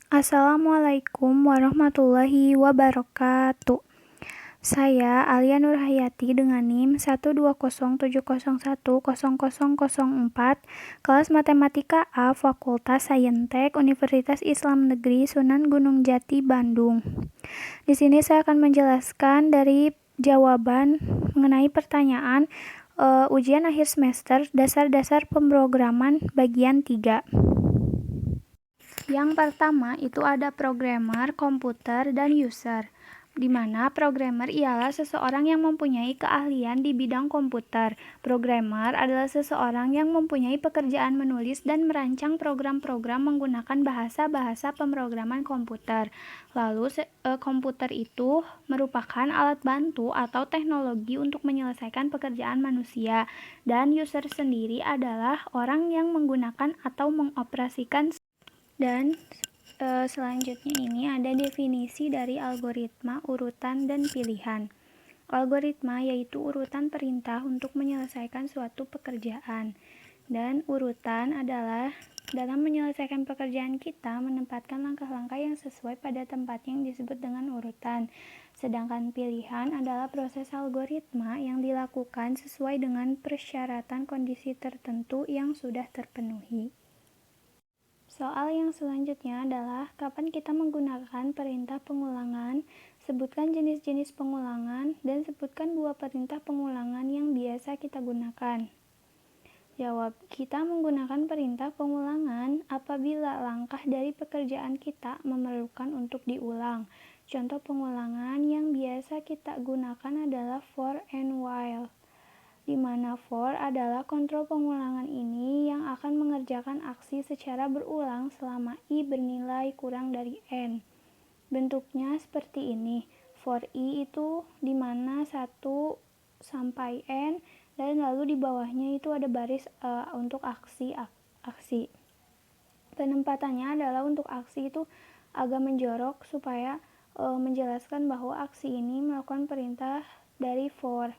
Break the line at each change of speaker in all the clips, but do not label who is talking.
Assalamualaikum warahmatullahi wabarakatuh. Saya Alia Nurhayati dengan NIM 12070100004, kelas Matematika A, Fakultas Saintek, Universitas Islam Negeri Sunan Gunung Jati, Bandung. Di sini saya akan menjelaskan dari jawaban mengenai pertanyaan ujian akhir semester dasar-dasar pemrograman bagian 3. Yang pertama itu ada programmer, komputer, dan user, di mana programmer ialah seseorang yang mempunyai keahlian di bidang komputer. Programmer adalah seseorang yang mempunyai pekerjaan menulis dan merancang program-program menggunakan bahasa-bahasa pemrograman komputer. Lalu komputer itu merupakan alat bantu atau teknologi untuk menyelesaikan pekerjaan manusia, dan user sendiri adalah orang yang menggunakan atau mengoperasikan. Dan selanjutnya ini ada definisi dari algoritma, urutan, dan pilihan. Algoritma yaitu urutan perintah untuk menyelesaikan suatu pekerjaan. Dan urutan adalah dalam menyelesaikan pekerjaan kita menempatkan langkah-langkah yang sesuai pada tempatnya yang disebut dengan urutan. Sedangkan pilihan adalah proses algoritma yang dilakukan sesuai dengan persyaratan kondisi tertentu yang sudah terpenuhi. Soal yang selanjutnya adalah kapan kita menggunakan perintah pengulangan, sebutkan jenis-jenis pengulangan, dan sebutkan 2 perintah pengulangan yang biasa kita gunakan. Jawab, kita menggunakan perintah pengulangan apabila langkah dari pekerjaan kita memerlukan untuk diulang. Contoh pengulangan yang biasa kita gunakan adalah for and while, di mana for adalah kontrol pengulangan ini yang akan mengerjakan aksi secara berulang selama i bernilai kurang dari n. Bentuknya seperti ini. For i itu di mana 1 sampai n, dan lalu di bawahnya itu ada baris untuk aksi. Penempatannya adalah untuk aksi itu agak menjorok supaya menjelaskan bahwa aksi ini melakukan perintah dari for.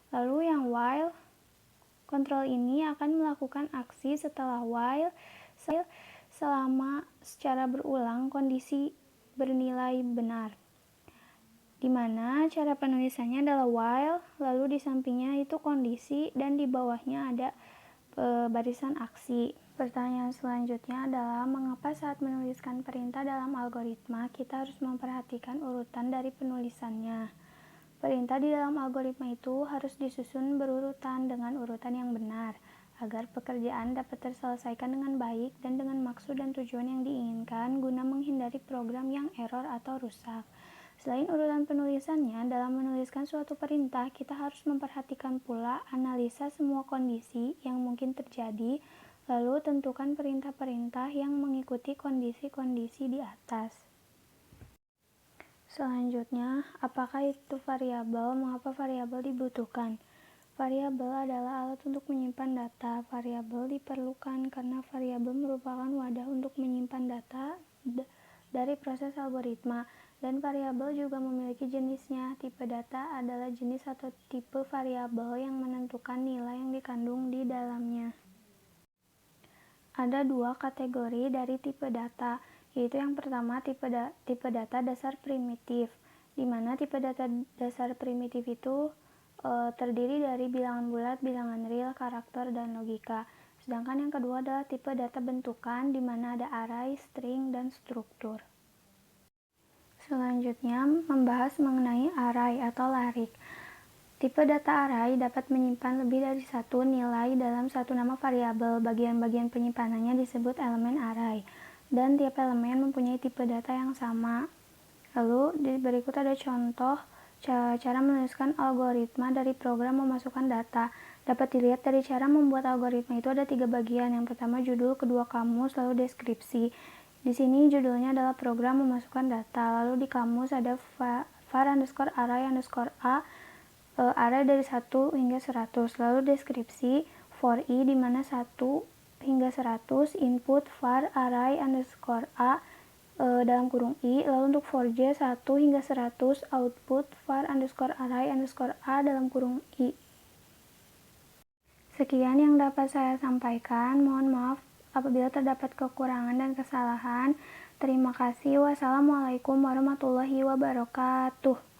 Lalu yang while, kontrol ini akan melakukan aksi setelah while selama secara berulang kondisi bernilai benar. Di mana cara penulisannya adalah while, lalu di sampingnya itu kondisi, dan di bawahnya ada barisan aksi. Pertanyaan selanjutnya adalah mengapa saat menuliskan perintah dalam algoritma kita harus memperhatikan urutan dari penulisannya. Perintah di dalam algoritma itu harus disusun berurutan dengan urutan yang benar, agar pekerjaan dapat terselesaikan dengan baik dan dengan maksud dan tujuan yang diinginkan guna menghindari program yang error atau rusak. Selain urutan penulisannya, dalam menuliskan suatu perintah, kita harus memperhatikan pula analisa semua kondisi yang mungkin terjadi, lalu tentukan perintah-perintah yang mengikuti kondisi-kondisi di atas. Selanjutnya, apakah itu variabel? Mengapa variabel dibutuhkan? Variabel adalah alat untuk menyimpan data. Variabel diperlukan karena variabel merupakan wadah untuk menyimpan data dari proses algoritma, dan variabel juga memiliki jenisnya. Tipe data adalah jenis atau tipe variabel yang menentukan nilai yang dikandung di dalamnya. Ada 2 kategori dari tipe data, yaitu yang pertama tipe data dasar primitif, di mana tipe data dasar primitif itu terdiri dari bilangan bulat, bilangan real, karakter, dan logika. Sedangkan yang kedua adalah tipe data bentukan, di mana ada array, string, dan struktur. Selanjutnya membahas mengenai array atau larik. Tipe data array dapat menyimpan lebih dari satu nilai dalam satu nama variabel. Bagian-bagian penyimpanannya disebut elemen array, dan tiap elemen mempunyai tipe data yang sama. Lalu di berikut ada contoh cara menuliskan algoritma dari program memasukkan data. Dapat dilihat dari cara membuat algoritma itu ada 3 bagian. Yang pertama judul, kedua kamus, lalu deskripsi. Di sini judulnya adalah program memasukkan data. Lalu di kamus ada var_array_a, array dari 1 hingga 100. Lalu deskripsi for i di mana 1 hingga 100, input var array_a dalam kurung i. Lalu untuk for j 1 hingga 100, output var array_a dalam kurung i. Sekian yang dapat saya sampaikan. Mohon maaf apabila terdapat kekurangan dan kesalahan. Terima kasih. Wassalamualaikum warahmatullahi wabarakatuh.